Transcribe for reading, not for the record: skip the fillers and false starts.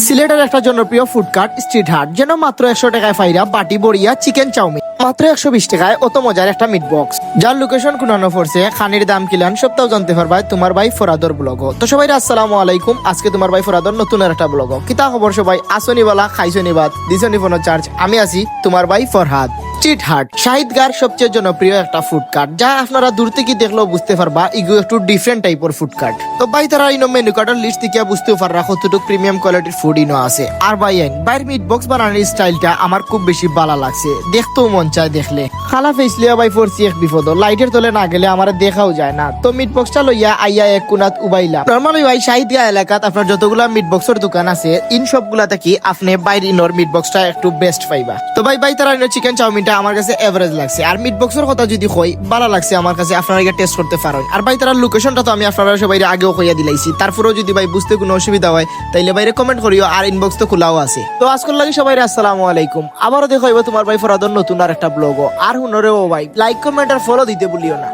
সিলেটের একটা জনপ্রিয় ফুডকার্ট স্ট্রিট হাট যেন মাত্র 100 টাকায় ফাইরা বাটি বড়িয়া চিকেন চাউমিন, মাত্র 120 টাকায় অত মজার একটা মিট বক্স, যার লোকেশন কুনানো পড়ছে খানির দাম কিলান সপ্তাহ জানতে পারবা তোমার ভাই ফরাদর ব্লগ। তো সবাই আসসালামু আলাইকুম, আজকে তোমার ভাই ফরাদর নতুন একটা ব্লগ। কিতা খবর সবাই, আসনিবালা খাইছনি বাদ দিছনি ফোন চার্জ, আমি আছি তোমার ভাই ফরহাদ। স্ট্রিট হাট শাহিদগার সবচেয়ে জনপ্রিয় একটা ফুডকার্ট, যা আপনারা দূর থেকে দেখলেও বুঝতে পারবা এগুলো একটু ডিফারেন্ট টাইপের ফুডকার্ট। তো ভাই তারা ইনো মেনু কার্ডের লিস্ট থেকে বুঝতেও পাররা কতটুকু প্রিমিয়াম কোয়ালিটির ফুড ইনো আছে। আর ভাই বাইর মিট বক্স বানানোর স্টাইলটা আমার খুব বেশি ভালো লাগছে, দেখতেও মন চায় দেখলে। খালা ফেসলিয়া ভাই পড়ছি এক বিপদ, লাইটের তলে না গেলে আমার দেখাও যায় না। তো মিট বক্সটা লইয়া আইয়া এক কোনাত উবাইলাম। নরমালি ভাই শাহিদগা এলাকাত আপনার যতগুলা মিট বক্সের দোকান আছে ইন সবগুলা থেকে আপনি বাইরে ইনোর মিট বক্সটা একটু বেস্ট পাইবা। তো ভাই তারা ইনো চিকেন চাউমিনটা আমার কাছে এভারেজ লাগছে। আর মিট বক্সের কথা যদি কই ভালো লাগছে আমার কাছে, আপনারা টেস্ট করতে পারেন। আর ভাই তার লোকেশনটা তো আমি আপনারা সবাই আগেও কইয়া দিলাইছি, তারপরেও যদি ভাই বুঝতে কোনো অসুবিধা হয় তাইলে বাইরে কমেন্ট করিও, আর ইনবক্স তো খোলাও আছে। তো আজকাল লাগে সবাই আসসালামু আলাইকুম, আবারও দেখা হইব তোমার ভাই ফরাদর নতুন আর একটা ব্লগ। আর হুনরেও ভাই লাইক কমেন্ট আর ফলো দিতে ভুলিও না।